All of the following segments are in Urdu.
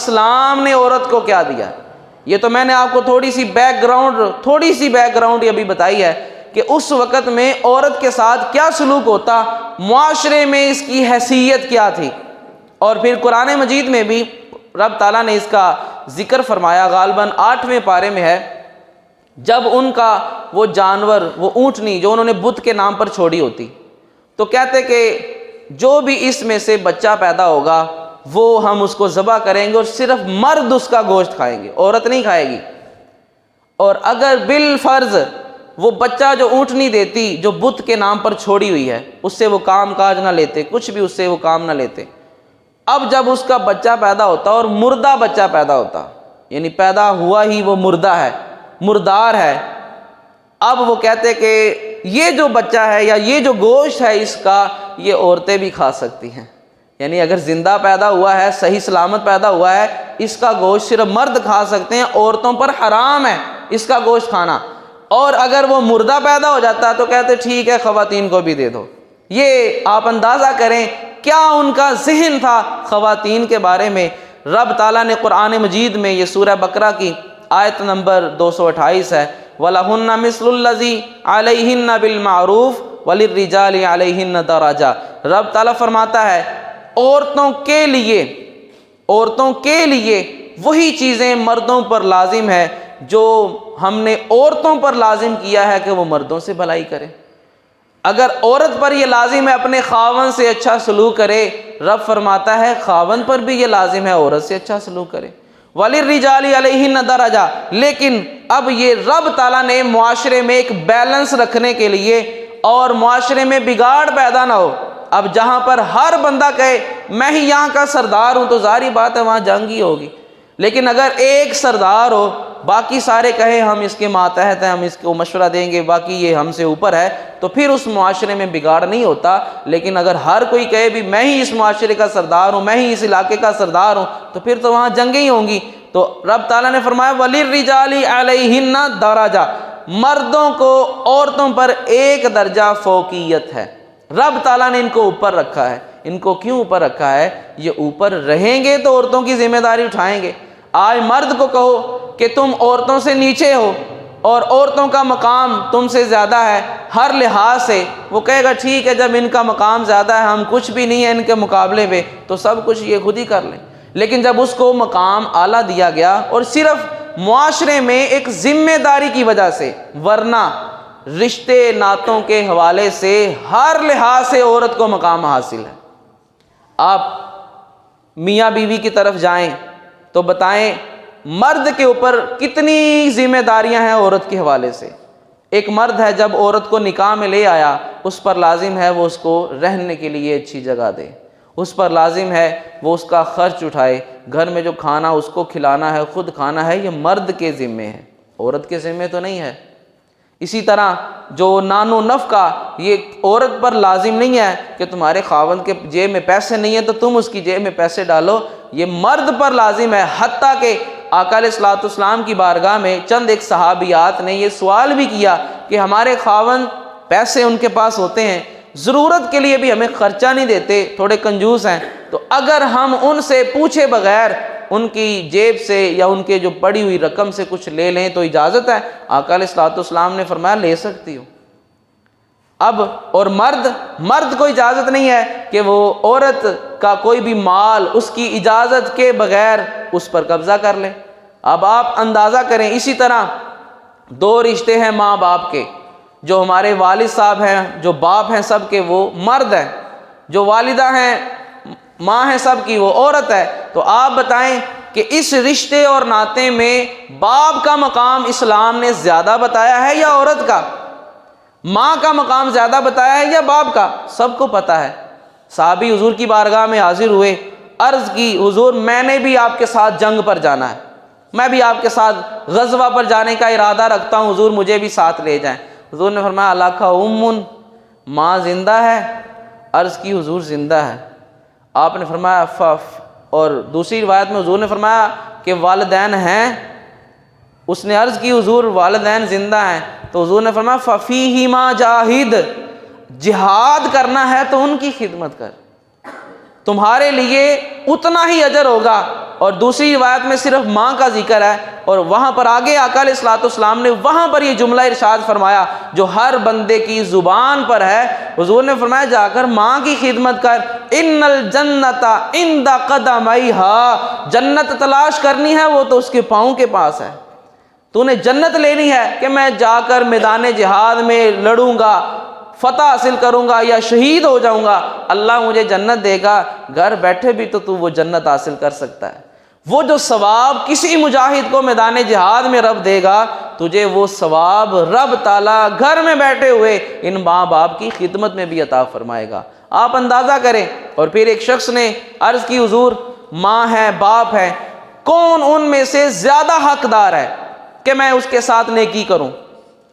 اسلام نے عورت کو کیا دیا. یہ تو میں نے آپ کو تھوڑی سی بیک گراؤنڈ ابھی بتائی ہے کہ اس وقت میں عورت کے ساتھ کیا سلوک ہوتا, معاشرے میں اس کی حیثیت کیا تھی. اور پھر قرآن مجید میں بھی رب تعالیٰ نے اس کا ذکر فرمایا, غالباً 8ویں پارے میں ہے, جب ان کا وہ جانور, وہ اونٹنی جو انہوں نے بت کے نام پر چھوڑی ہوتی, تو کہتے کہ جو بھی اس میں سے بچہ پیدا ہوگا وہ ہم اس کو ذبح کریں گے اور صرف مرد اس کا گوشت کھائیں گے, عورت نہیں کھائے گی. اور اگر بالفرض وہ بچہ جو اونٹنی دیتی جو بت کے نام پر چھوڑی ہوئی ہے, اس سے وہ کام کاج نہ لیتے, کچھ بھی اس سے وہ کام نہ لیتے, اب جب اس کا بچہ پیدا ہوتا اور مردہ بچہ پیدا ہوتا, یعنی پیدا ہوا ہی وہ مردہ ہے, مردار ہے, اب وہ کہتے کہ یہ جو بچہ ہے یا یہ جو گوشت ہے اس کا, یہ عورتیں بھی کھا سکتی ہیں. یعنی اگر زندہ پیدا ہوا ہے, صحیح سلامت پیدا ہوا ہے, اس کا گوشت صرف مرد کھا سکتے ہیں, عورتوں پر حرام ہے اس کا گوشت کھانا. اور اگر وہ مردہ پیدا ہو جاتا ہے تو کہتے ٹھیک ہے خواتین کو بھی دے دو. یہ آپ اندازہ کریں کیا ان کا ذہن تھا خواتین کے بارے میں. رب تعالیٰ نے قرآن مجید میں, یہ سورہ بقرہ کی آیت نمبر 228 ہے, وَلَهُنَّ مِثْلُ الَّذِي عَلَيْهِنَّ بِالْمَعْرُوفِ وَلِلرِّجَالِ عَلَيْهِنَّ دَرَجَةٌ. رب تعالیٰ فرماتا ہے عورتوں کے لیے وہی چیزیں مردوں پر لازم ہے جو ہم نے عورتوں پر لازم کیا ہے کہ وہ مردوں سے بھلائی کرے. اگر عورت پر یہ لازم ہے اپنے خاوند سے اچھا سلوک کرے, رب فرماتا ہے خاوند پر بھی یہ لازم ہے عورت سے اچھا سلوک کرے. وَلِلرِّجَالِ عَلَيْهِنَّ دَرَجَةٌ. لیکن اب یہ رب تعالیٰ نے معاشرے میں ایک بیلنس رکھنے کے لیے اور معاشرے میں بگاڑ پیدا نہ ہو, اب جہاں پر ہر بندہ کہے میں ہی یہاں کا سردار ہوں تو ظاہری بات ہے وہاں جنگ ہی ہوگی. لیکن اگر ایک سردار ہو, باقی سارے کہے ہم اس کے ماتحت ہیں, ہم اس کو مشورہ دیں گے, باقی یہ ہم سے اوپر ہے, تو پھر اس معاشرے میں بگاڑ نہیں ہوتا. لیکن اگر ہر کوئی کہے بھی میں ہی اس معاشرے کا سردار ہوں, میں ہی اس علاقے کا سردار ہوں, تو پھر تو وہاں جنگیں ہی ہوں گی. تو رب تعالیٰ نے فرمایا وَلِلرِّجَالِ عَلَيْهِنَّ دَرَجَةٌ. مردوں کو عورتوں پر ایک درجہ فوقیت ہے. رب تعالیٰ نے ان کو اوپر رکھا ہے. ان کو کیوں اوپر رکھا ہے؟ یہ اوپر رہیں گے تو عورتوں کی ذمہ داری اٹھائیں گے. آج مرد کو کہو کہ تم عورتوں سے نیچے ہو اور عورتوں کا مقام تم سے زیادہ ہے ہر لحاظ سے, وہ کہے گا ٹھیک ہے جب ان کا مقام زیادہ ہے ہم کچھ بھی نہیں ہے ان کے مقابلے میں, تو سب کچھ یہ خود ہی کر لیں. لیکن جب اس کو مقام اعلیٰ دیا گیا اور صرف معاشرے میں ایک ذمہ داری کی وجہ سے, ورنہ رشتے ناتوں کے حوالے سے ہر لحاظ سے عورت کو مقام حاصل ہے. آپ میاں بیوی کی طرف جائیں تو بتائیں مرد کے اوپر کتنی ذمہ داریاں ہیں عورت کے حوالے سے. ایک مرد ہے جب عورت کو نکاح میں لے آیا, اس پر لازم ہے وہ اس کو رہنے کے لیے اچھی جگہ دے, اس پر لازم ہے وہ اس کا خرچ اٹھائے, گھر میں جو کھانا اس کو کھلانا ہے خود کھانا ہے, یہ مرد کے ذمے ہے, عورت کے ذمے تو نہیں ہے. اسی طرح جو نان و نفقہ, یہ عورت پر لازم نہیں ہے کہ تمہارے خاوند کے جیب میں پیسے نہیں ہیں تو تم اس کی جیب میں پیسے ڈالو, یہ مرد پر لازم ہے. حتیٰ کہ آقا علیہ الصلوۃ والسلام کی بارگاہ میں چند ایک صحابیات نے یہ سوال بھی کیا کہ ہمارے خاوند پیسے ان کے پاس ہوتے ہیں, ضرورت کے لیے بھی ہمیں خرچہ نہیں دیتے, تھوڑے کنجوس ہیں, تو اگر ہم ان سے پوچھے بغیر ان کی جیب سے یا ان کے جو پڑی ہوئی رقم سے کچھ لے لیں تو اجازت ہے؟ آقا علیہ الصلوۃ والسلام نے فرمایا لے سکتی ہو. اب اور مرد کو اجازت نہیں ہے کہ وہ عورت کا کوئی بھی مال اس کی اجازت کے بغیر اس پر قبضہ کر لے. اب آپ اندازہ کریں, اسی طرح دو رشتے ہیں ماں باپ کے, جو ہمارے والد صاحب ہیں, جو باپ ہیں سب کے وہ مرد ہیں, جو والدہ ہیں ماں ہیں سب کی وہ عورت ہے. تو آپ بتائیں کہ اس رشتے اور ناطے میں باپ کا مقام اسلام نے زیادہ بتایا ہے یا عورت کا؟ ماں کا مقام زیادہ بتایا ہے یا باپ کا؟ سب کو پتہ ہے. صحابی حضور کی بارگاہ میں حاضر ہوئے, عرض کی حضور میں نے بھی آپ کے ساتھ جنگ پر جانا ہے, میں بھی آپ کے ساتھ غزوہ پر جانے کا ارادہ رکھتا ہوں, حضور مجھے بھی ساتھ لے جائیں. حضور نے فرمایا الاکا امن, ماں زندہ ہے؟ عرض کی حضور زندہ ہے. آپ نے فرمایا اور دوسری روایت میں حضور نے فرمایا کہ والدین ہیں؟ اس نے عرض کی حضور والدین زندہ ہیں. تو حضور نے فرمایا ففیہما جاہد, جہاد کرنا ہے تو ان کی خدمت کر, تمہارے لیے اتنا ہی اجر ہوگا اور دوسری روایت میں صرف ماں کا ذکر ہے، اور وہاں پر آگے آقا علیہ الصلوۃ والسلام نے وہاں پر یہ جملہ ارشاد فرمایا جو ہر بندے کی زبان پر ہے۔ حضور نے فرمایا جا کر ماں کی خدمت کر، ان الجنت عند قدمیہا، جنت تلاش کرنی ہے وہ تو اس کے پاؤں کے پاس ہے۔ تو نے جنت لینی ہے کہ میں جا کر میدان جہاد میں لڑوں گا، فتح حاصل کروں گا یا شہید ہو جاؤں گا، اللہ مجھے جنت دے گا، گھر بیٹھے بھی تو وہ جنت حاصل کر سکتا ہے۔ وہ جو ثواب کسی مجاہد کو میدان جہاد میں رب دے گا، تجھے وہ ثواب رب تعالیٰ گھر میں بیٹھے ہوئے ان ماں باپ کی خدمت میں بھی عطا فرمائے گا۔ آپ اندازہ کریں۔ اور پھر ایک شخص نے عرض کی حضور ماں ہے باپ ہے، کون ان میں سے زیادہ حقدار ہے کہ میں اس کے ساتھ نیکی کروں؟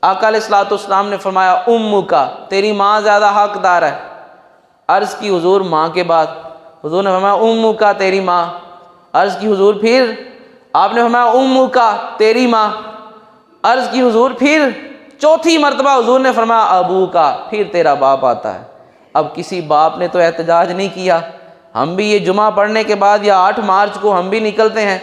آقا علیہ الصلوۃ والسلام نے فرمایا امک، تیری ماں زیادہ حقدار ہے۔ عرض کی حضور ماں کے بعد؟ حضور نے فرمایا امک، تیری ماں۔ عرض کی حضور پھر؟ آپ نے فرمایا امک، تیری ماں۔ عرض کی حضور پھر؟ چوتھی مرتبہ حضور نے فرمایا ابو کا، پھر تیرا باپ آتا ہے۔ اب کسی باپ نے تو احتجاج نہیں کیا۔ ہم بھی یہ جمعہ پڑھنے کے بعد یا 8 مارچ کو ہم بھی نکلتے ہیں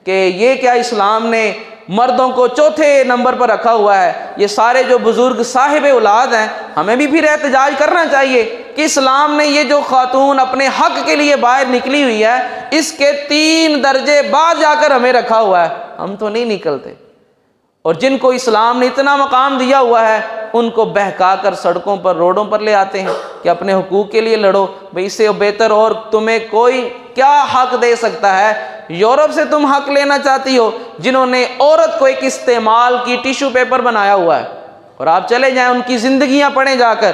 کہ یہ کیا اسلام نے مردوں کو چوتھے نمبر پر رکھا ہوا ہے؟ یہ سارے جو بزرگ صاحب اولاد ہیں، ہمیں بھی پھر احتجاج کرنا چاہیے کہ اسلام نے یہ جو خاتون اپنے حق کے لیے باہر نکلی ہوئی ہے، اس کے 3 درجے بعد جا کر ہمیں رکھا ہوا ہے، ہم تو نہیں نکلتے۔ اور جن کو اسلام نے اتنا مقام دیا ہوا ہے ان کو بہکا کر سڑکوں پر روڈوں پر لے آتے ہیں کہ اپنے حقوق کے لیے لڑو۔ بھئی اس سے بہتر اور تمہیں کوئی کیا حق دے سکتا ہے؟ یورپ سے تم حق لینا چاہتی ہو جنہوں نے عورت کو ایک استعمال کی ٹیشو پیپر بنایا ہوا ہے، اور آپ چلے جائیں ان کی زندگیاں پڑھیں جا کر،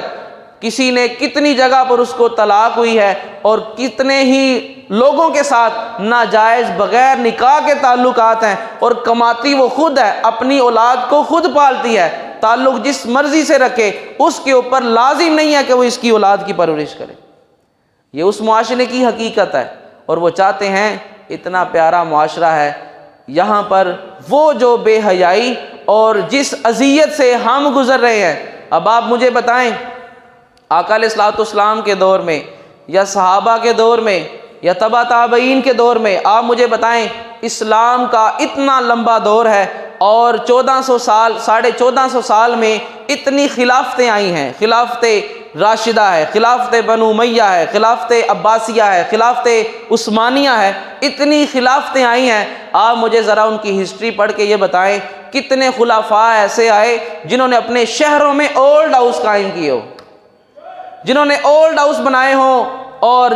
کسی نے کتنی جگہ پر اس کو طلاق ہوئی ہے اور کتنے ہی لوگوں کے ساتھ ناجائز بغیر نکاح کے تعلقات ہیں، اور کماتی وہ خود ہے، اپنی اولاد کو خود پالتی ہے، تعلق جس مرضی سے رکھے، اس کے اوپر لازم نہیں ہے کہ وہ اس کی اولاد کی پرورش کرے۔ یہ اس معاشرے کی حقیقت ہے، اور وہ چاہتے ہیں اتنا پیارا معاشرہ ہے، یہاں پر وہ جو بے حیائی اور جس اذیت سے ہم گزر رہے ہیں۔ اب آپ مجھے بتائیں آقا علیہ الصلوۃ والسلام کے دور میں یا صحابہ کے دور میں یا تبع تابعین کے دور میں، آپ مجھے بتائیں اسلام کا اتنا لمبا دور ہے اور 1400 سال 1450 سال میں اتنی خلافتیں آئی ہیں، خلافت راشدہ ہے، خلافت بنو امیہ ہے، خلافت عباسیہ ہے، خلافت عثمانیہ ہے، اتنی خلافتیں آئی ہیں۔ آپ مجھے ذرا ان کی ہسٹری پڑھ کے یہ بتائیں کتنے خلفاء ایسے آئے جنہوں نے اپنے شہروں میں اولڈ ہاؤس قائم کیے ہو، جنہوں نے اولڈ ہاؤس بنائے ہوں، اور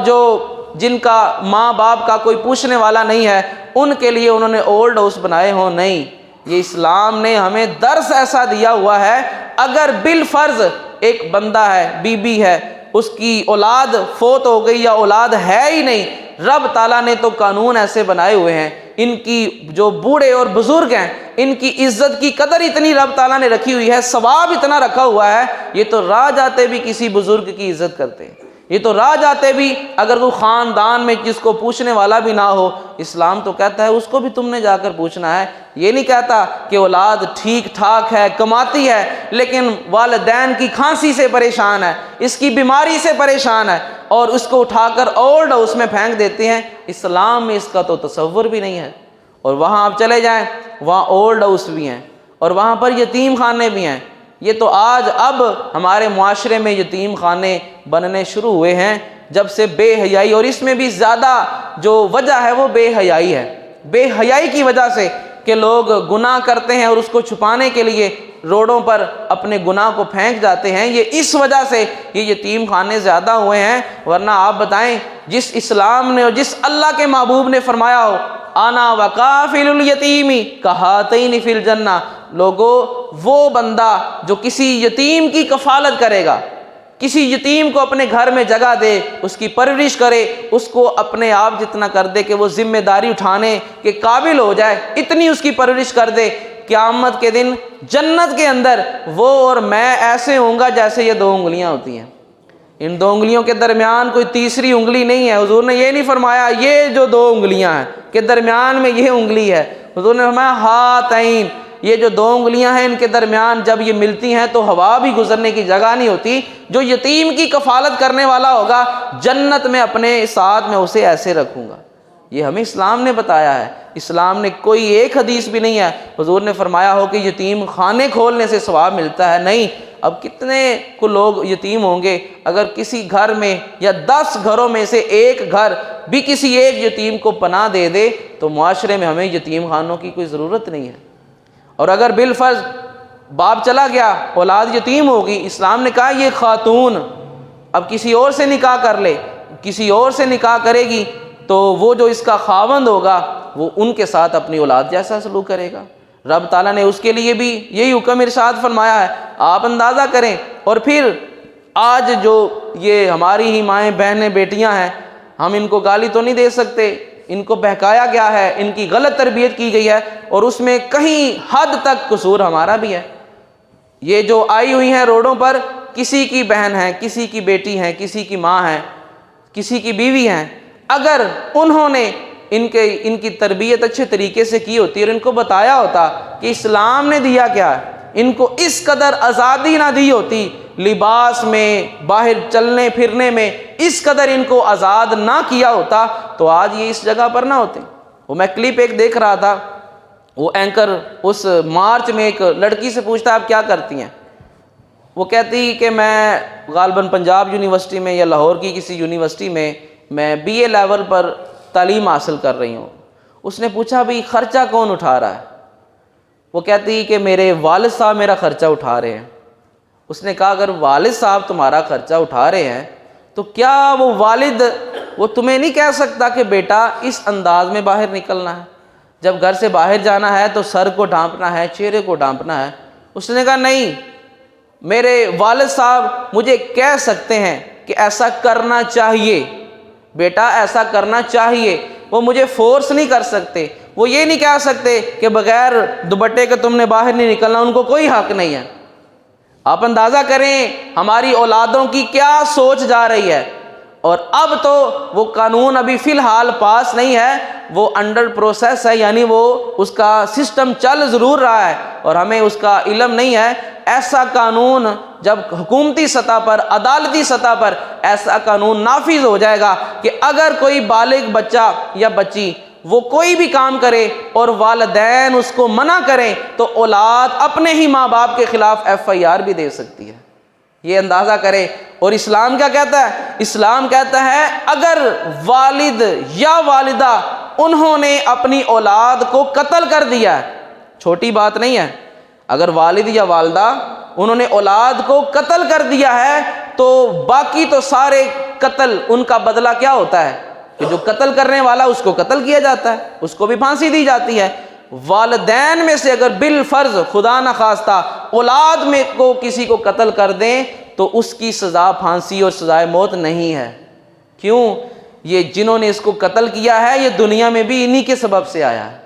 جن کا ماں باپ کا کوئی پوچھنے والا نہیں ہے ان کے لیے انہوں نے اولڈ ہاؤس بنائے ہوں۔ نہیں، یہ اسلام نے ہمیں درس ایسا دیا ہوا ہے، اگر بالفرض ایک بندہ ہے، بی بی ہے، اس کی اولاد فوت ہو گئی یا اولاد ہے ہی نہیں، رب تعالیٰ نے تو قانون ایسے بنائے ہوئے ہیں، ان کی جو بوڑھے اور بزرگ ہیں ان کی عزت کی قدر اتنی رب تعالیٰ نے رکھی ہوئی ہے، ثواب اتنا رکھا ہوا ہے، یہ تو راہ جاتے بھی کسی بزرگ کی عزت کرتے ہیں، یہ تو راہ جاتے بھی اگر کوئی خاندان میں جس کو پوچھنے والا بھی نہ ہو، اسلام تو کہتا ہے اس کو بھی تم نے جا کر پوچھنا ہے۔ یہ نہیں کہتا کہ اولاد ٹھیک ٹھاک ہے، کماتی ہے، لیکن والدین کی کھانسی سے پریشان ہے، اس کی بیماری سے پریشان ہے، اور اس کو اٹھا کر اولڈ ہاؤس میں پھینک دیتے ہیں۔ اسلام میں اس کا تو تصور بھی نہیں ہے۔ اور وہاں آپ چلے جائیں، وہاں اولڈ ہاؤس بھی ہیں اور وہاں پر یتیم خانے بھی ہیں۔ یہ تو آج اب ہمارے معاشرے میں یتیم خانے بننے شروع ہوئے ہیں جب سے بے حیائی، اور اس میں بھی زیادہ جو وجہ ہے وہ بے حیائی ہے، بے حیائی کی وجہ سے کہ لوگ گناہ کرتے ہیں اور اس کو چھپانے کے لیے روڈوں پر اپنے گناہ کو پھینک جاتے ہیں، یہ اس وجہ سے یہ یتیم خانے زیادہ ہوئے ہیں۔ ورنہ آپ بتائیں جس اسلام نے اور جس اللہ کے محبوب نے فرمایا ہو انا وکافل الیتیم کہاتین فی الجنہ، لوگو وہ بندہ جو کسی یتیم کی کفالت کرے گا، کسی یتیم کو اپنے گھر میں جگہ دے، اس کی پرورش کرے، اس کو اپنے آپ جتنا کر دے کہ وہ ذمہ داری اٹھانے کے قابل ہو جائے، اتنی اس کی پرورش کر دے، قیامت کے دن جنت کے اندر وہ اور میں ایسے ہوں گا جیسے یہ 2 انگلیاں ہوتی ہیں، ان 2 انگلیوں کے درمیان کوئی تیسری انگلی نہیں ہے۔ حضور نے یہ نہیں فرمایا یہ جو 2 انگلیاں ہیں کہ درمیان میں یہ انگلی ہے، حضور نے فرمایا ہاتین، یہ جو 2 انگلیاں ہیں ان کے درمیان جب یہ ملتی ہیں تو ہوا بھی گزرنے کی جگہ نہیں ہوتی۔ جو یتیم کی کفالت کرنے والا ہوگا جنت میں اپنے ساتھ میں اسے ایسے رکھوں گا۔ یہ ہمیں اسلام نے بتایا ہے. اسلام نے کوئی ایک حدیث بھی نہیں ہے حضور نے فرمایا ہو کہ یتیم خانے کھولنے سے ثواب ملتا ہے. نہیں. اب کتنے کو لوگ یتیم ہوں گے، اگر کسی گھر میں یا 10 گھروں میں سے ایک گھر بھی کسی ایک یتیم کو پناہ دے دے تو معاشرے میں ہمیں یتیم خانوں کی کوئی ضرورت نہیں ہے. اور اگر بالفرض باپ چلا گیا، اولاد یتیم ہوگی، اسلام نے کہا یہ خاتون اب کسی اور سے نکاح کر لے، کسی اور سے نکاح کرے گی تو وہ جو اس کا خاوند ہوگا وہ ان کے ساتھ اپنی اولاد جیسا سلوک کرے گا. رب تعالیٰ نے اس کے لیے بھی یہی حکم ارشاد فرمایا ہے. آپ اندازہ کریں. اور پھر آج جو یہ ہماری ہی مائیں بہنیں بیٹیاں ہیں، ہم ان کو گالی تو نہیں دے سکتے، ان کو بہکایا گیا ہے، ان کی غلط تربیت کی گئی ہے اور اس میں کہیں حد تک قصور ہمارا بھی ہے. یہ جو آئی ہوئی ہیں روڈوں پر، کسی کی بہن ہے، کسی کی بیٹی ہے، کسی کی ماں ہے، کسی کی بیوی ہیں، اگر انہوں نے ان کی تربیت اچھے طریقے سے کی ہوتی اور ان کو بتایا ہوتا کہ اسلام نے دیا کیا ہے، ان کو اس قدر آزادی نہ دی ہوتی، لباس میں، باہر چلنے پھرنے میں اس قدر ان کو آزاد نہ کیا ہوتا تو آج یہ اس جگہ پر نہ ہوتے. وہ میں کلپ ایک دیکھ رہا تھا، وہ اینکر اس مارچ میں ایک لڑکی سے پوچھتا آپ کیا کرتی ہیں؟ وہ کہتی کہ میں غالباً پنجاب یونیورسٹی میں یا لاہور کی کسی یونیورسٹی میں بی اے لیول پر تعلیم حاصل کر رہی ہوں. اس نے پوچھا بھئی خرچہ کون اٹھا رہا ہے؟ وہ کہتی کہ میرے والد صاحب میرا خرچہ اٹھا رہے ہیں. اس نے کہا اگر والد صاحب تمہارا خرچہ اٹھا رہے ہیں تو کیا وہ والد وہ تمہیں نہیں کہہ سکتا کہ بیٹا اس انداز میں باہر نکلنا ہے، جب گھر سے باہر جانا ہے تو سر کو ڈھانپنا ہے، چہرے کو ڈھانپنا ہے؟ اس نے کہا نہیں، میرے والد صاحب مجھے کہہ سکتے ہیں کہ ایسا کرنا چاہیے، بیٹا ایسا کرنا چاہیے. وہ مجھے فورس نہیں کر سکتے، وہ یہ نہیں کہہ سکتے کہ بغیر دوپٹے کے تم نے باہر نہیں نکلنا، ان کو کوئی حق نہیں ہے. آپ اندازہ کریں ہماری اولادوں کی کیا سوچ جا رہی ہے. اور اب تو وہ قانون ابھی فی الحال پاس نہیں ہے، وہ انڈر پروسیس ہے، یعنی وہ اس کا سسٹم چل ضرور رہا ہے اور ہمیں اس کا علم نہیں ہے. ایسا قانون جب حکومتی سطح پر، عدالتی سطح پر ایسا قانون نافذ ہو جائے گا کہ اگر کوئی بالغ بچہ یا بچی وہ کوئی بھی کام کرے اور والدین اس کو منع کریں تو اولاد اپنے ہی ماں باپ کے خلاف FIR بھی دے سکتی ہے. یہ اندازہ کریں. اور اسلام کیا کہتا ہے؟ اسلام کہتا ہے اگر والد یا والدہ انہوں نے اپنی اولاد کو قتل کر دیا ہے، چھوٹی بات نہیں ہے، اگر والد یا والدہ انہوں نے اولاد کو قتل کر دیا ہے تو باقی تو سارے قتل ان کا بدلہ کیا ہوتا ہے کہ جو قتل کرنے والا اس کو قتل کیا جاتا ہے، اس کو بھی پھانسی دی جاتی ہے. والدین میں سے اگر بالفرض خدا نخواستہ اولاد میں کو کسی کو قتل کر دیں تو اس کی سزا پھانسی اور سزائے موت نہیں ہے. کیوں؟ یہ جنہوں نے اس کو قتل کیا ہے یہ دنیا میں بھی انہی کے سبب سے آیا ہے.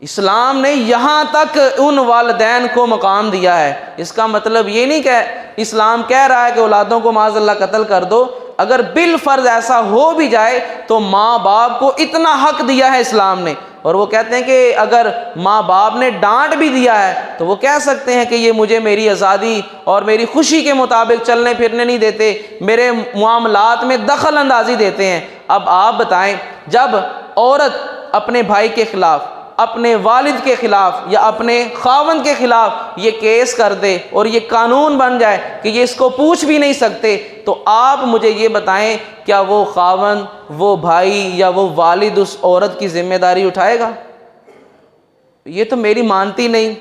اسلام نے یہاں تک ان والدین کو مقام دیا ہے. اس کا مطلب یہ نہیں کہ اسلام کہہ رہا ہے کہ اولادوں کو معاذ اللہ قتل کر دو. اگر بالفرض ایسا ہو بھی جائے تو ماں باپ کو اتنا حق دیا ہے اسلام نے. اور وہ کہتے ہیں کہ اگر ماں باپ نے ڈانٹ بھی دیا ہے تو وہ کہہ سکتے ہیں کہ یہ مجھے میری آزادی اور میری خوشی کے مطابق چلنے پھرنے نہیں دیتے، میرے معاملات میں دخل اندازی دیتے ہیں. اب آپ بتائیں جب عورت اپنے بھائی کے خلاف، اپنے والد کے خلاف یا اپنے خاوند کے خلاف یہ کیس کر دے اور یہ قانون بن جائے کہ یہ اس کو پوچھ بھی نہیں سکتے، تو آپ مجھے یہ بتائیں کیا وہ خاوند، وہ بھائی یا وہ والد اس عورت کی ذمہ داری اٹھائے گا؟ یہ تو میری مانتی نہیں،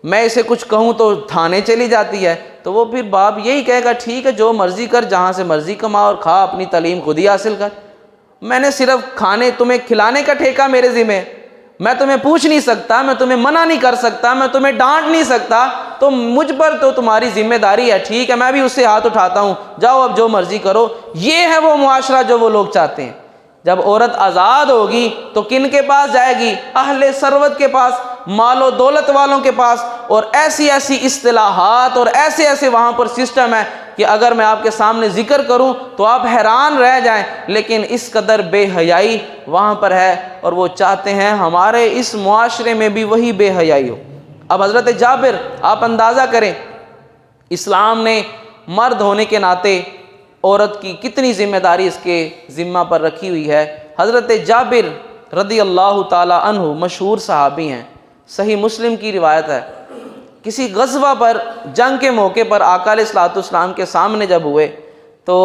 میں اسے کچھ کہوں تو تھانے چلی جاتی ہے. تو وہ پھر باپ یہی کہے گا ٹھیک ہے جو مرضی کر، جہاں سے مرضی کما اور کھا، اپنی تعلیم خود ہی حاصل کر، میں نے صرف کھانے تمہیں کھلانے کا ٹھیکہ میرے ذمہ، میں تمہیں پوچھ نہیں سکتا، میں تمہیں منع نہیں کر سکتا، میں تمہیں ڈانٹ نہیں سکتا، تو مجھ پر تو تمہاری ذمہ داری ہے. ٹھیک ہے میں بھی اس سے ہاتھ اٹھاتا ہوں، جاؤ اب جو مرضی کرو. یہ ہے وہ معاشرہ جو وہ لوگ چاہتے ہیں. جب عورت آزاد ہوگی تو کن کے پاس جائے گی؟ اہل ثروت کے پاس، مال و دولت والوں کے پاس. اور ایسی ایسی اصطلاحات اور ایسے ایسے وہاں پر سسٹم ہے کہ اگر میں آپ کے سامنے ذکر کروں تو آپ حیران رہ جائیں. لیکن اس قدر بے حیائی وہاں پر ہے اور وہ چاہتے ہیں ہمارے اس معاشرے میں بھی وہی بے حیائی ہو. اب حضرت جابر آپ اندازہ کریں اسلام نے مرد ہونے کے ناطے عورت کی کتنی ذمہ داری اس کے ذمہ پر رکھی ہوئی ہے. حضرت جابر رضی اللہ تعالی عنہ مشہور صحابی ہیں، صحیح مسلم کی روایت ہے، کسی غزوہ پر جنگ کے موقع پر آقا علیہ الصلوۃ والسلام کے سامنے جب ہوئے تو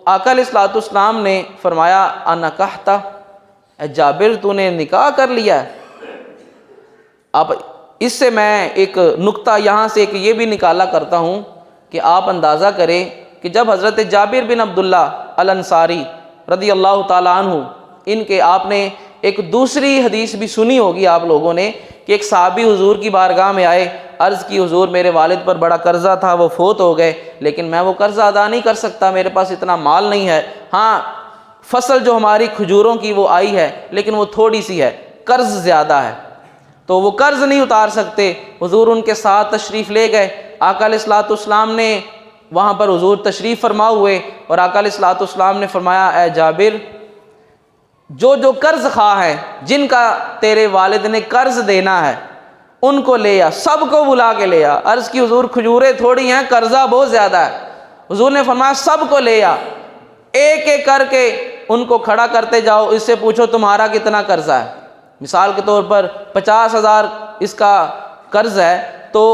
آقا علیہ الصلوۃ والسلام نے فرمایا انکحت، اے جابر تو نے نکاح کر لیا ہے؟ اب اس سے میں ایک نقطہ یہاں سے ایک یہ بھی نکالا کرتا ہوں کہ آپ اندازہ کریں کہ جب حضرت جابر بن عبداللہ الانصاری رضی اللہ تعالیٰ عنہ ان کے آپ نے ایک دوسری حدیث بھی سنی ہوگی آپ لوگوں نے کہ ایک صحابی حضور کی بارگاہ میں آئے، عرض کی حضور میرے والد پر بڑا قرضہ تھا، وہ فوت ہو گئے، لیکن میں وہ قرضہ ادا نہیں کر سکتا، میرے پاس اتنا مال نہیں ہے، ہاں فصل جو ہماری کھجوروں کی وہ آئی ہے لیکن وہ تھوڑی سی ہے، قرض زیادہ ہے، تو وہ قرض نہیں اتار سکتے۔ حضور ان کے ساتھ تشریف لے گئے، آقا علیہ الصلوۃ والسلام نے وہاں پر حضور تشریف فرما ہوئے اور آقا علیہ الصلوۃ والسلام نے فرمایا اے جابر جو قرض خواہ ہیں جن کا تیرے والد نے قرض دینا ہے ان کو لے آ، سب کو بلا کے لے آ۔ عرض کی حضور کھجوریں تھوڑی ہیں، قرضہ بہت زیادہ ہے۔ حضور نے فرمایا سب کو لے آ، ایک ایک کر کے ان کو کھڑا کرتے جاؤ، اس سے پوچھو تمہارا کتنا قرضہ ہے۔ مثال کے طور پر 50,000 اس کا قرض ہے تو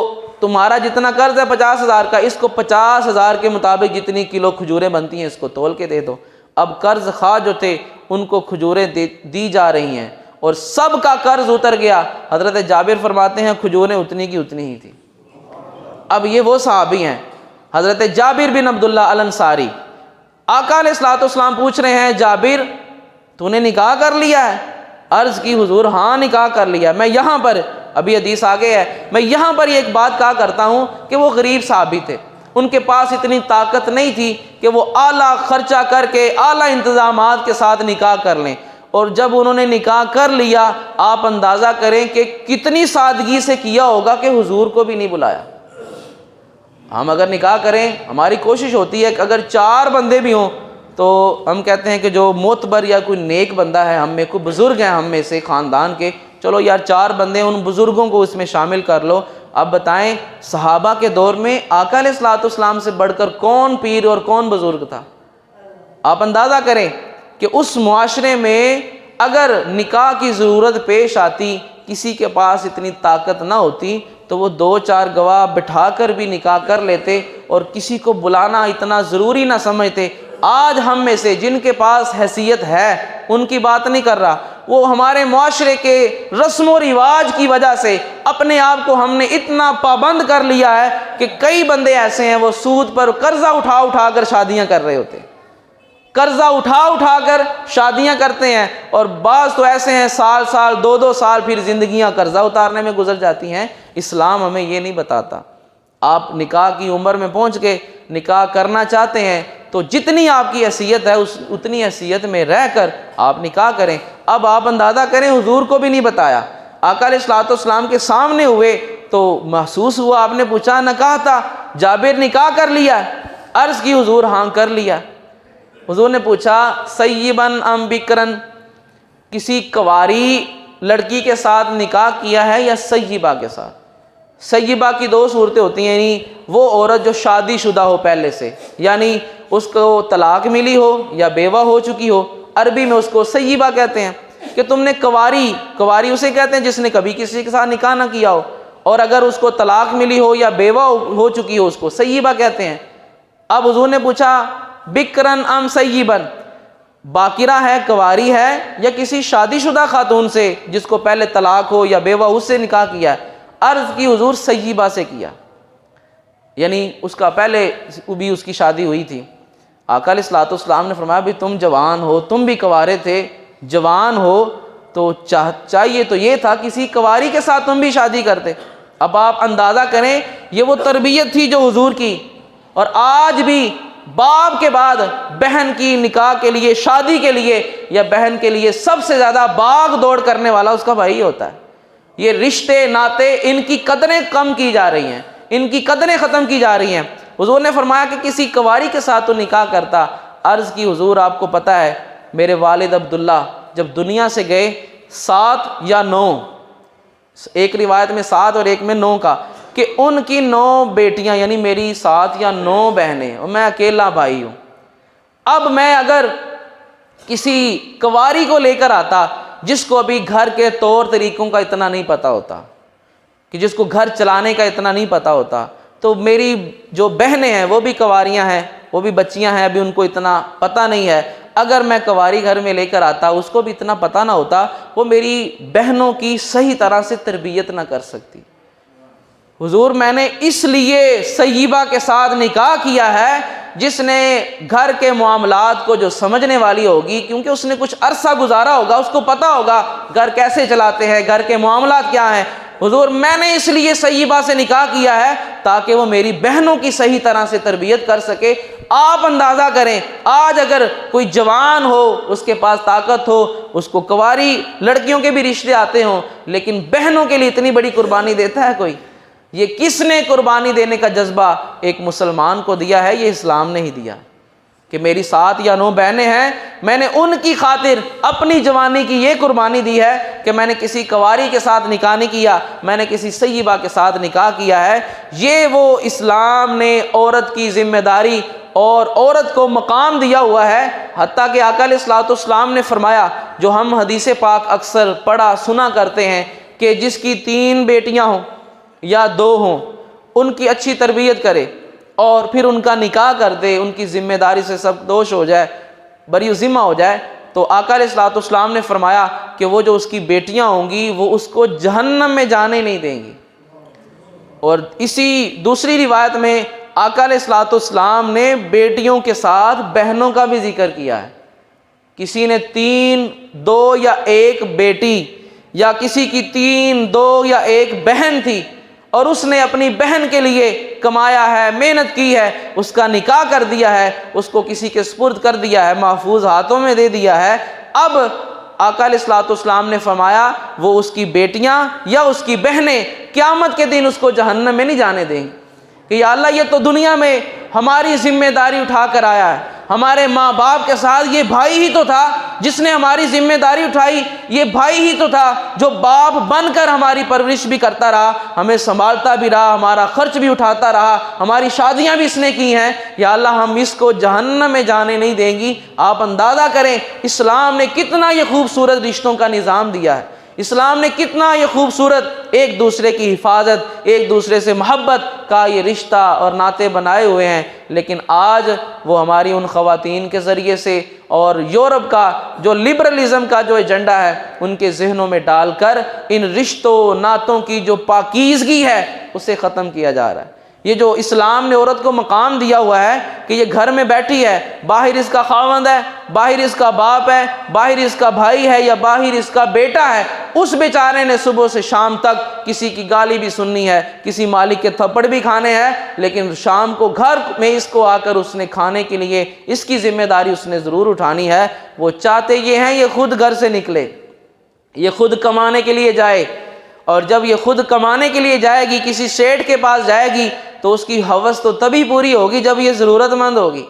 تمہارا جتنا قرض ہے 50,000 کا، اس کو 50,000 کے مطابق جتنی کلو کھجوریں بنتی ہیں اس کو تول کے دے دو۔ اب قرض خواہ جو تھے ان کو کھجوریں دی جا رہی ہیں اور سب کا قرض اتر گیا۔ حضرت جابر فرماتے ہیں کھجوریں اتنی کی اتنی ہی تھی۔ اب یہ وہ صحابی ہیں حضرت جابر بن عبداللہ الانصاری۔ آقا علیہ الصلوۃ والسلام پوچھ رہے ہیں جابر تو نے نکاح کر لیا ہے؟ عرض کی حضور ہاں نکاح کر لیا۔ میں یہاں پر ابھی حدیث آگے ہے، میں یہاں پر یہ ایک بات کہا کرتا ہوں کہ وہ غریب صحابی تھے، ان کے پاس اتنی طاقت نہیں تھی کہ وہ اعلیٰ خرچہ کر کے اعلیٰ انتظامات کے ساتھ نکاح کر لیں، اور جب انہوں نے نکاح کر لیا آپ اندازہ کریں کہ کتنی سادگی سے کیا ہوگا کہ حضور کو بھی نہیں بلایا۔ ہم اگر نکاح کریں ہماری کوشش ہوتی ہے کہ اگر 4 بندے بھی ہوں تو ہم کہتے ہیں کہ جو معتبر یا کوئی نیک بندہ ہے، ہم میں کوئی بزرگ ہیں ہم میں سے خاندان کے، چلو یار 4 بندے ان بزرگوں کو اس میں شامل کر لو۔ اب بتائیں صحابہ کے دور میں آقا علیہ الصلوۃ والسلام سے بڑھ کر کون پیر اور کون بزرگ تھا؟ آپ اندازہ کریں کہ اس معاشرے میں اگر نکاح کی ضرورت پیش آتی، کسی کے پاس اتنی طاقت نہ ہوتی تو وہ 2-4 گواہ بٹھا کر بھی نکاح کر لیتے اور کسی کو بلانا اتنا ضروری نہ سمجھتے۔ آج ہم میں سے جن کے پاس حیثیت ہے ان کی بات نہیں کر رہا، وہ ہمارے معاشرے کے رسم و رواج کی وجہ سے اپنے آپ کو ہم نے اتنا پابند کر لیا ہے کہ کئی بندے ایسے ہیں وہ سود پر قرضہ اٹھا کر شادیاں کر رہے ہوتے ہیں، قرضہ اٹھا کر شادیاں کرتے ہیں، اور بعض تو ایسے ہیں سال 2 سال پھر زندگیاں قرضہ اتارنے میں گزر جاتی ہیں۔ اسلام ہمیں یہ نہیں بتاتا۔ آپ نکاح کی عمر میں پہنچ کے نکاح کرنا چاہتے ہیں تو جتنی آپ کی حیثیت ہے اتنی حیثیت میں رہ کر آپ نکاح کریں۔ اب آپ اندازہ کریں حضور کو بھی نہیں بتایا، آقا علیہ الصلوۃ والسلام کے سامنے ہوئے تو محسوس ہوا، آپ نے پوچھا نکاح تھا جابر نکاح کر لیا؟ عرض کی حضور ہاں کر لیا۔ حضور نے پوچھا سیبن ام بکرن، کسی کنواری لڑکی کے ساتھ نکاح کیا ہے یا سیبہ کے ساتھ؟ سیبہ کی 2 صورتیں ہوتی ہیں، یعنی وہ عورت جو شادی شدہ ہو پہلے سے، یعنی اس کو طلاق ملی ہو یا بیوہ ہو چکی ہو، عربی میں اس کو سیبہ کہتے ہیں۔ کہ تم نے کنواری اسے کہتے ہیں جس نے کبھی کسی کے ساتھ نکاح نہ کیا ہو، اور اگر اس کو طلاق ملی ہو یا بیوہ ہو چکی ہو اس کو سیبہ کہتے ہیں۔ اب حضور نے پوچھا بکرن ام سیبن، باکرہ ہے کنواری ہے یا کسی شادی شدہ خاتون سے جس کو پہلے طلاق ہو یا بیوہ اس سے نکاح کیا ہے؟ عرض کی حضور سیبہ سے کیا، یعنی اس کا پہلے بھی اس کی شادی ہوئی تھی۔ آقا علیہ الصلوۃ والسلام نے فرمایا بھی تم جوان ہو، تم بھی کنوارے تھے، جوان ہو تو چاہیے تو یہ تھا کسی کنواری کے ساتھ تم بھی شادی کرتے۔ اب آپ اندازہ کریں یہ وہ تربیت تھی جو حضور کی، اور آج بھی باپ کے بعد بہن کی نکاح کے لیے، شادی کے لیے یا بہن کے لیے سب سے زیادہ باغ دوڑ کرنے والا اس کا بھائی ہوتا ہے۔ یہ رشتے ناتے ان کی قدریں کم کی جا رہی ہیں، ان کی قدریں ختم کی جا رہی ہیں۔ حضور نے فرمایا کہ کسی کنواری کے ساتھ تو نکاح کرتا۔ عرض کی حضور آپ کو پتہ ہے میرے والد عبداللہ جب دنیا سے گئے 7 یا 9، ایک روایت میں 7 اور ایک میں 9 کا، کہ ان کی 9 بیٹیاں یعنی میری 7 یا 9 بہنیں اور میں اکیلا بھائی ہوں۔ اب میں اگر کسی کنواری کو لے کر آتا جس کو ابھی گھر کے طور طریقوں کا اتنا نہیں پتہ ہوتا، کہ جس کو گھر چلانے کا اتنا نہیں پتہ ہوتا، تو میری جو بہنیں ہیں وہ بھی کنواریاں ہیں، وہ بھی بچیاں ہیں، ابھی ان کو اتنا پتہ نہیں ہے، اگر میں کنواری گھر میں لے کر آتا، اس کو بھی اتنا پتہ نہ ہوتا، وہ میری بہنوں کی صحیح طرح سے تربیت نہ کر سکتی۔ حضور میں نے اس لیے سیبہ کے ساتھ نکاح کیا ہے جس نے گھر کے معاملات کو جو سمجھنے والی ہوگی، کیونکہ اس نے کچھ عرصہ گزارا ہوگا، اس کو پتہ ہوگا گھر کیسے چلاتے ہیں، گھر کے معاملات کیا ہیں۔ حضور میں نے اس لیے سیبہ سے نکاح کیا ہے تاکہ وہ میری بہنوں کی صحیح طرح سے تربیت کر سکے۔ آپ اندازہ کریں، آج اگر کوئی جوان ہو، اس کے پاس طاقت ہو، اس کو کنواری لڑکیوں کے بھی رشتے آتے ہوں، لیکن بہنوں کے لیے اتنی بڑی قربانی دیتا ہے کوئی؟ یہ کس نے قربانی دینے کا جذبہ ایک مسلمان کو دیا ہے؟ یہ اسلام نے ہی دیا، کہ میری 7 یا 9 بہنیں ہیں، میں نے ان کی خاطر اپنی جوانی کی یہ قربانی دی ہے کہ میں نے کسی کنواری کے ساتھ نکاح نہیں کیا، میں نے کسی سیبہ کے ساتھ نکاح کیا ہے۔ یہ وہ اسلام نے عورت کی ذمہ داری اور عورت کو مقام دیا ہوا ہے، حتیٰ کہ آقا علیہ الصلوۃ والسلام نے فرمایا، جو ہم حدیث پاک اکثر پڑھا سنا کرتے ہیں، کہ جس کی 3 بیٹیاں ہوں یا 2 ہوں، ان کی اچھی تربیت کرے اور پھر ان کا نکاح کر دے، ان کی ذمہ داری سے سب دوش ہو جائے، بری ذمہ ہو جائے، تو آقا علیہ الصلوۃ والسلام نے فرمایا کہ وہ جو اس کی بیٹیاں ہوں گی وہ اس کو جہنم میں جانے نہیں دیں گی۔ اور اسی دوسری روایت میں آقا علیہ الصلوۃ والسلام نے بیٹیوں کے ساتھ بہنوں کا بھی ذکر کیا ہے۔ کسی نے 3، 2 یا 1 بیٹی، یا کسی کی 3، 2 یا 1 بہن تھی، اور اس نے اپنی بہن کے لیے کمایا ہے، محنت کی ہے، اس کا نکاح کر دیا ہے، اس کو کسی کے سپرد کر دیا ہے، محفوظ ہاتھوں میں دے دیا ہے، اب آقا علیہ الصلوۃ والسلام نے فرمایا وہ اس کی بیٹیاں یا اس کی بہنیں قیامت کے دن اس کو جہنم میں نہیں جانے دیں گی، کہ یا اللہ یہ تو دنیا میں ہماری ذمہ داری اٹھا کر آیا ہے، ہمارے ماں باپ کے ساتھ یہ بھائی ہی تو تھا جس نے ہماری ذمہ داری اٹھائی، یہ بھائی ہی تو تھا جو باپ بن کر ہماری پرورش بھی کرتا رہا، ہمیں سنبھالتا بھی رہا، ہمارا خرچ بھی اٹھاتا رہا، ہماری شادیاں بھی اس نے کی ہیں، یا اللہ ہم اس کو جہنم میں جانے نہیں دیں گی۔ آپ اندازہ کریں اسلام نے کتنا یہ خوبصورت رشتوں کا نظام دیا ہے، اسلام نے کتنا یہ خوبصورت ایک دوسرے کی حفاظت، ایک دوسرے سے محبت کا یہ رشتہ اور ناطے بنائے ہوئے ہیں، لیکن آج وہ ہماری ان خواتین کے ذریعے سے اور یورپ کا جو لبرلزم کا جو ایجنڈا ہے ان کے ذہنوں میں ڈال کر ان رشتوں ناتوں کی جو پاکیزگی ہے اسے ختم کیا جا رہا ہے۔ یہ جو اسلام نے عورت کو مقام دیا ہوا ہے کہ یہ گھر میں بیٹھی ہے، باہر اس کا خاوند ہے، باہر اس کا باپ ہے، باہر اس کا بھائی ہے یا باہر اس کا بیٹا ہے، اس بیچارے نے صبح سے شام تک کسی کی گالی بھی سننی ہے، کسی مالک کے تھپڑ بھی کھانے ہیں، لیکن شام کو گھر میں اس کو آ کر اس نے کھانے کے لیے اس کی ذمہ داری اس نے ضرور اٹھانی ہے۔ وہ چاہتے یہ ہیں یہ خود گھر سے نکلے، یہ خود کمانے کے لیے جائے، اور جب یہ خود کمانے کے لیے جائے گی، کسی سیٹھ کے پاس جائے گی، تو اس کی ہوس تو تبھی پوری ہوگی جب یہ ضرورت مند ہوگی،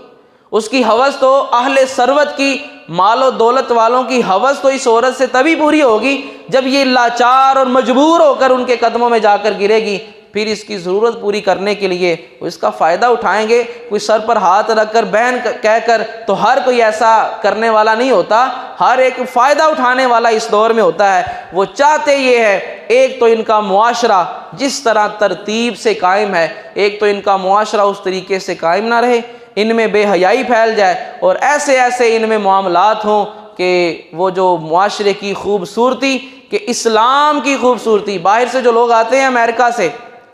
اس کی ہوس تو اہل ثروت کی، مال و دولت والوں کی ہوس تو اس عورت سے تبھی پوری ہوگی جب یہ لاچار اور مجبور ہو کر ان کے قدموں میں جا کر گرے گی، پھر اس کی ضرورت پوری کرنے کے لیے وہ اس کا فائدہ اٹھائیں گے۔ کوئی سر پر ہاتھ رکھ کر بہن کہہ کر تو ہر کوئی ایسا کرنے والا نہیں ہوتا، ہر ایک فائدہ اٹھانے والا اس دور میں ہوتا ہے۔ وہ چاہتے یہ ہے ایک تو ان کا معاشرہ جس طرح ترتیب سے قائم ہے، ایک تو ان کا معاشرہ اس طریقے سے قائم نہ رہے، ان میں بے حیائی پھیل جائے اور ایسے ایسے ان میں معاملات ہوں کہ وہ جو معاشرے کی خوبصورتی، کہ اسلام کی خوبصورتی، باہر سے جو لوگ آتے ہیں امریکہ سے،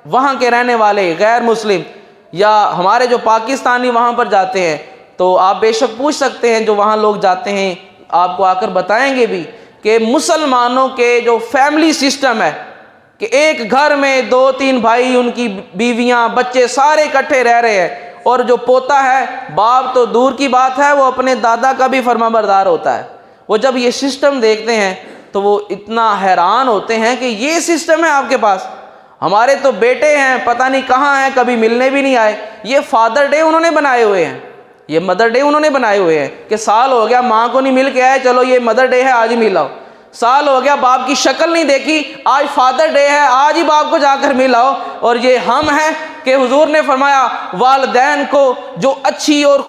وہاں کے رہنے والے غیر مسلم یا ہمارے جو پاکستانی وہاں پر جاتے ہیں، تو آپ بے شک پوچھ سکتے ہیں، جو وہاں لوگ جاتے ہیں آپ کو آ کر بتائیں گے بھی کہ مسلمانوں کے جو فیملی سسٹم ہے کہ ایک گھر میں 2-3 بھائی، ان کی بیویاں، بچے سارے اکٹھے رہ رہے ہیں، اور جو پوتا ہے، باپ تو دور کی بات ہے، وہ اپنے دادا کا بھی فرما بردار ہوتا ہے۔ وہ جب یہ سسٹم دیکھتے ہیں تو وہ اتنا حیران ہوتے ہیں کہ یہ سسٹم ہے آپ کے پاس، ہمارے تو بیٹے ہیں پتہ نہیں کہاں ہیں، کبھی ملنے بھی نہیں آئے۔ یہ فادر ڈے انہوں نے بنائے ہوئے ہیں، یہ مدر ڈے انہوں نے بنائے ہوئے ہیں کہ سال ہو گیا ماں کو نہیں مل کے آئے، چلو یہ مدر ڈے ہے آج ہی ملاؤ، سال ہو گیا باپ کی شکل نہیں دیکھی، آج فادر ڈے ہے آج ہی باپ کو جا کر ملاؤ۔ اور یہ ہم ہیں کہ حضور نے فرمایا والدین کو جو اچھی اور